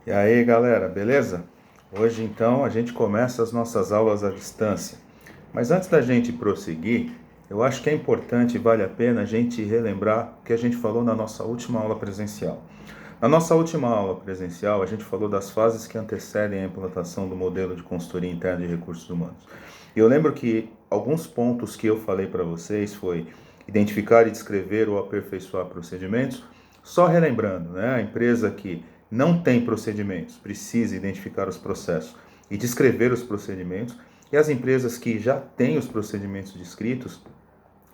E aí, galera, beleza? Hoje, então, a gente começa as nossas aulas à distância. Mas antes da gente prosseguir, eu acho que é importante e vale a pena a gente relembrar o que a gente falou na nossa última aula presencial. Na nossa última aula presencial, a gente falou das fases que antecedem a implantação do modelo de consultoria interna de recursos humanos. E eu lembro que alguns pontos que eu falei para vocês foi identificar e descrever ou aperfeiçoar procedimentos. Só relembrando, né, a empresa que não tem procedimentos precisa identificar os processos e descrever os procedimentos, e as empresas que já têm os procedimentos descritos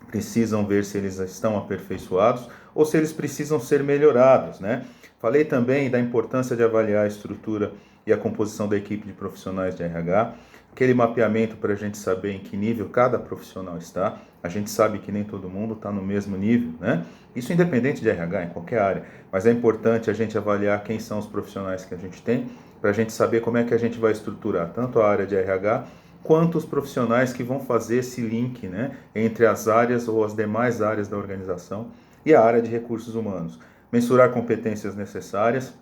precisam ver se eles estão aperfeiçoados ou se eles precisam ser melhorados, né? Falei também da importância de avaliar a estrutura e a composição da equipe de profissionais de RH, aquele mapeamento para a gente saber em que nível cada profissional está. A gente sabe que nem todo mundo está no mesmo nível, né? Isso independente de RH, em qualquer área, mas é importante a gente avaliar quem são os profissionais que a gente tem, para a gente saber como é que a gente vai estruturar tanto a área de RH, quanto os profissionais que vão fazer esse link, né, entre as áreas ou as demais áreas da organização e a área de recursos humanos. Mensurar competências necessárias.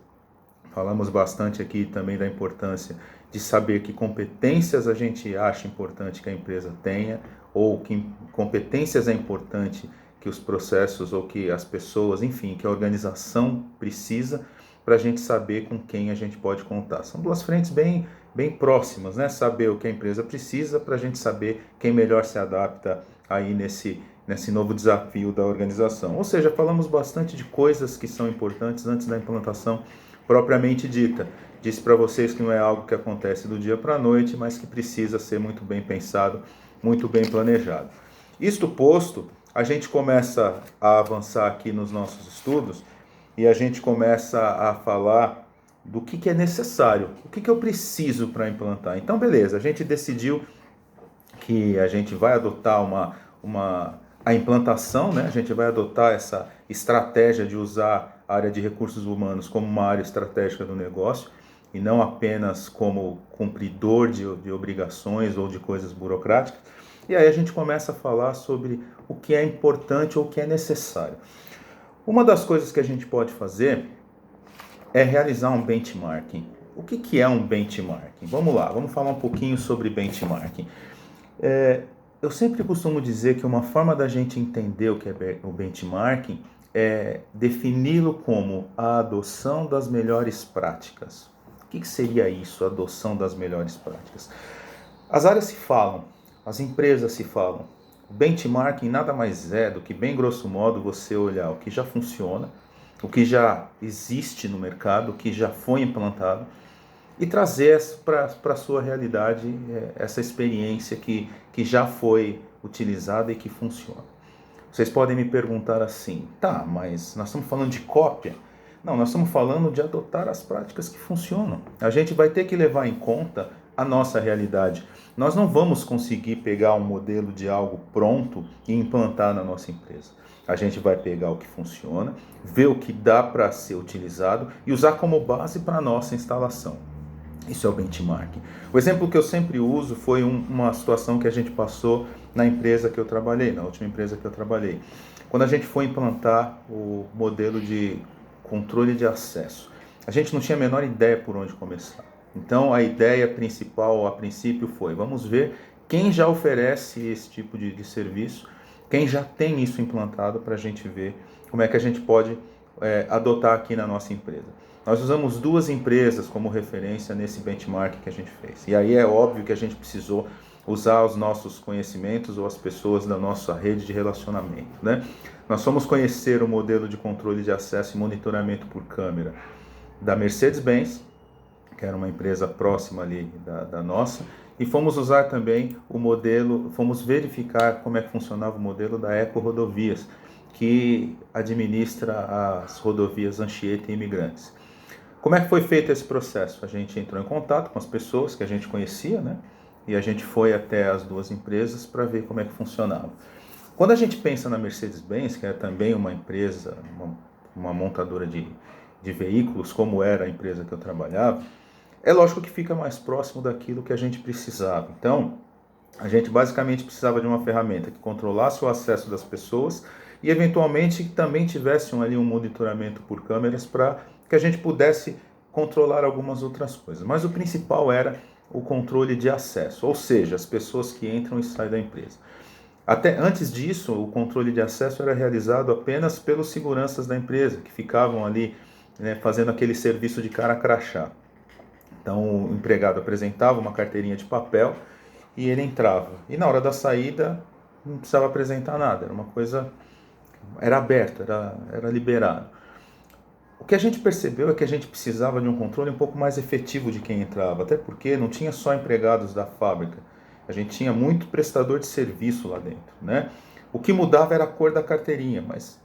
Falamos bastante aqui também da importância de saber que competências a gente acha importante que a empresa tenha, ou que competências é importante que os processos ou que as pessoas, enfim, que a organização precisa, para a gente saber com quem a gente pode contar. São duas frentes bem próximas, né? Saber o que a empresa precisa para a gente saber quem melhor se adapta aí nesse novo desafio da organização. Ou seja, falamos bastante de coisas que são importantes antes da implantação propriamente dita. Disse para vocês que não é algo que acontece do dia para a noite, mas que precisa ser muito bem pensado, muito bem planejado. Isto posto, a gente começa a avançar aqui nos nossos estudos e a gente começa a falar do que é necessário, o que eu preciso para implantar. Então, beleza, a gente decidiu que a gente vai adotar a implantação, né? A gente vai adotar essa estratégia de usar a área de recursos humanos como uma área estratégica do negócio e não apenas como cumpridor de obrigações ou de coisas burocráticas. E aí a gente começa a falar sobre o que é importante ou o que é necessário. Uma das coisas que a gente pode fazer é realizar um benchmarking. O que é um benchmarking? Vamos lá, vamos falar um pouquinho sobre benchmarking. Eu sempre costumo dizer que uma forma da gente entender o que é o benchmarking é defini-lo como a adoção das melhores práticas. O que seria isso, a adoção das melhores práticas? As áreas se falam, as empresas se falam. O benchmarking nada mais é do que, bem grosso modo, você olhar o que já funciona, o que já existe no mercado, o que já foi implantado, e trazer para a sua realidade essa experiência que já foi utilizada e que funciona. Vocês podem me perguntar assim, tá, mas nós estamos falando de cópia? Não, nós estamos falando de adotar as práticas que funcionam. A gente vai ter que levar em conta a nossa realidade. Nós não vamos conseguir pegar um modelo de algo pronto e implantar na nossa empresa. A gente vai pegar o que funciona, ver o que dá para ser utilizado e usar como base para a nossa instalação. Isso é o benchmarking. O exemplo que eu sempre uso foi uma situação que a gente passou na empresa que eu trabalhei, na última empresa que eu trabalhei. Quando a gente foi implantar o modelo de controle de acesso, a gente não tinha a menor ideia por onde começar. Então a ideia principal a princípio foi, vamos ver quem já oferece esse tipo de serviço, quem já tem isso implantado para a gente ver como é que a gente pode adotar aqui na nossa empresa. Nós usamos duas empresas como referência nesse benchmark que a gente fez. E aí é óbvio que a gente precisou usar os nossos conhecimentos ou as pessoas da nossa rede de relacionamento, né? Nós fomos conhecer o modelo de controle de acesso e monitoramento por câmera da Mercedes-Benz, que era uma empresa próxima ali da nossa, e fomos usar também o modelo, fomos verificar como é que funcionava o modelo da Eco Rodovias, que administra as rodovias Anchieta e Imigrantes. Como é que foi feito esse processo? A gente entrou em contato com as pessoas que a gente conhecia, né? E a gente foi até as duas empresas para ver como é que funcionava. Quando a gente pensa na Mercedes-Benz, que é também uma empresa, uma montadora de veículos, como era a empresa que eu trabalhava, é lógico que fica mais próximo daquilo que a gente precisava. Então, a gente basicamente precisava de uma ferramenta que controlasse o acesso das pessoas e, eventualmente, que também tivesse ali um monitoramento por câmeras para que a gente pudesse controlar algumas outras coisas. Mas o principal era o controle de acesso, ou seja, as pessoas que entram e saem da empresa. Até antes disso, o controle de acesso era realizado apenas pelos seguranças da empresa, que ficavam ali, né, fazendo aquele serviço de cara crachá. Então o empregado apresentava uma carteirinha de papel e ele entrava. E na hora da saída não precisava apresentar nada, era uma coisa, era aberto, era liberado. O que a gente percebeu é que a gente precisava de um controle um pouco mais efetivo de quem entrava, até porque não tinha só empregados da fábrica, a gente tinha muito prestador de serviço lá dentro, né? O que mudava era a cor da carteirinha, mas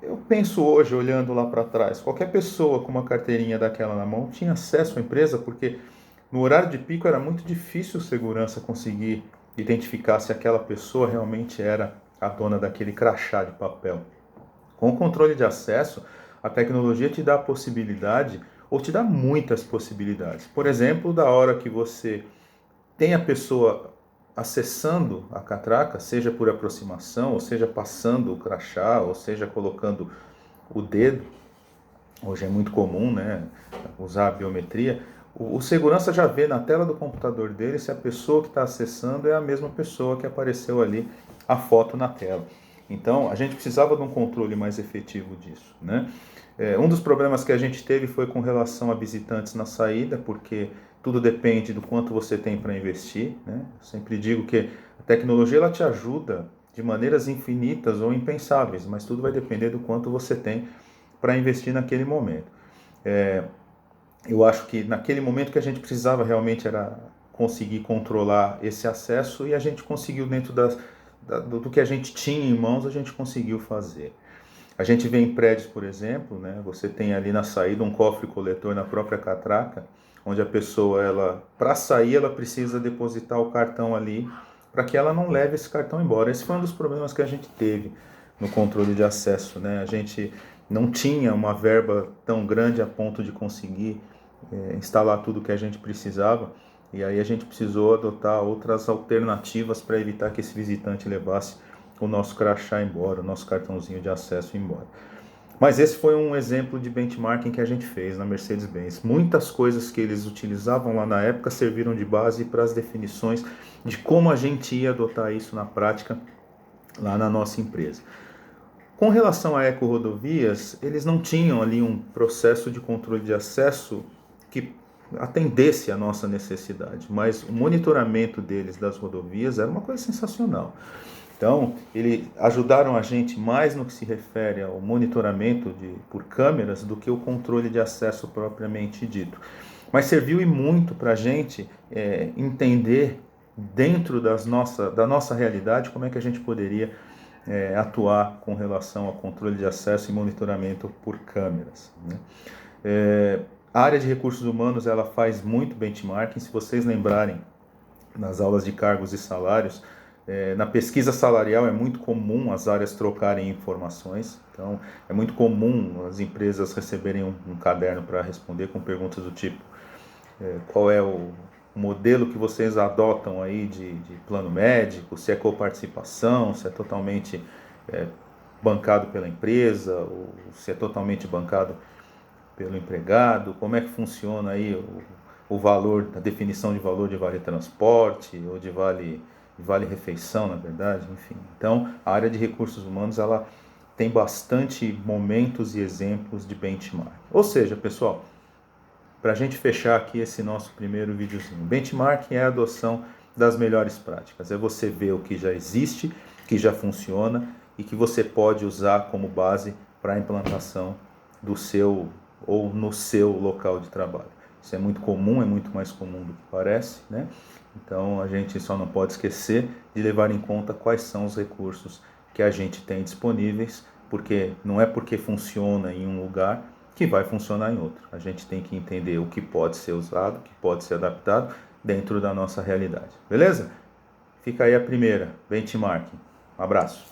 eu penso hoje, olhando lá para trás, qualquer pessoa com uma carteirinha daquela na mão tinha acesso à empresa, porque no horário de pico era muito difícil o segurança conseguir identificar se aquela pessoa realmente era a dona daquele crachá de papel. Com o controle de acesso, a tecnologia te dá a possibilidade, ou te dá muitas possibilidades. Por exemplo, da hora que você tem a pessoa acessando a catraca, seja por aproximação, ou seja passando o crachá, ou seja colocando o dedo, hoje é muito comum, né, usar a biometria, o segurança já vê na tela do computador dele se a pessoa que está acessando é a mesma pessoa que apareceu ali a foto na tela. Então, a gente precisava de um controle mais efetivo disso, né? Um dos problemas que a gente teve foi com relação a visitantes na saída, porque tudo depende do quanto você tem para investir, né? Eu sempre digo que a tecnologia ela te ajuda de maneiras infinitas ou impensáveis, mas tudo vai depender do quanto você tem para investir naquele momento. Eu acho que naquele momento que a gente precisava realmente era conseguir controlar esse acesso e a gente conseguiu dentro do que a gente tinha em mãos, a gente conseguiu fazer. A gente vê em prédios, por exemplo, né, você tem ali na saída um cofre coletor na própria catraca, onde a pessoa, para sair, ela precisa depositar o cartão ali para que ela não leve esse cartão embora. Esse foi um dos problemas que a gente teve no controle de acesso, né? A gente não tinha uma verba tão grande a ponto de conseguir instalar tudo o que a gente precisava, e aí a gente precisou adotar outras alternativas para evitar que esse visitante levasse o nosso crachá embora, o nosso cartãozinho de acesso embora. Mas esse foi um exemplo de benchmarking que a gente fez na Mercedes-Benz. Muitas coisas que eles utilizavam lá na época serviram de base para as definições de como a gente ia adotar isso na prática lá na nossa empresa. Com relação a eco-rodovias, eles não tinham ali um processo de controle de acesso que atendesse à nossa necessidade, mas o monitoramento deles das rodovias era uma coisa sensacional. Então, eles ajudaram a gente mais no que se refere ao monitoramento por câmeras do que o controle de acesso propriamente dito. Mas serviu e muito para a gente entender dentro da nossa realidade como é que a gente poderia atuar com relação ao controle de acesso e monitoramento por câmeras, né? A área de recursos humanos ela faz muito benchmarking. Se vocês lembrarem nas aulas de cargos e salários, na pesquisa salarial é muito comum as áreas trocarem informações. Então é muito comum as empresas receberem um caderno para responder com perguntas do tipo qual é o modelo que vocês adotam aí de plano médico, se é coparticipação, se é totalmente bancado pela empresa, ou se é totalmente bancado pelo empregado, como é que funciona aí o valor, a definição de valor de vale transporte ou de vale refeição, na verdade, enfim. Então, a área de recursos humanos, ela tem bastante momentos e exemplos de benchmark. Ou seja, pessoal, para a gente fechar aqui esse nosso primeiro videozinho, benchmarking é a adoção das melhores práticas, é você ver o que já existe, que já funciona e que você pode usar como base para a implantação do seu ou no seu local de trabalho. Isso é muito comum, é muito mais comum do que parece, né? Então a gente só não pode esquecer de levar em conta quais são os recursos que a gente tem disponíveis, porque não é porque funciona em um lugar que vai funcionar em outro. A gente tem que entender o que pode ser usado, o que pode ser adaptado dentro da nossa realidade. Beleza? Fica aí a primeira, benchmarking. Um abraço.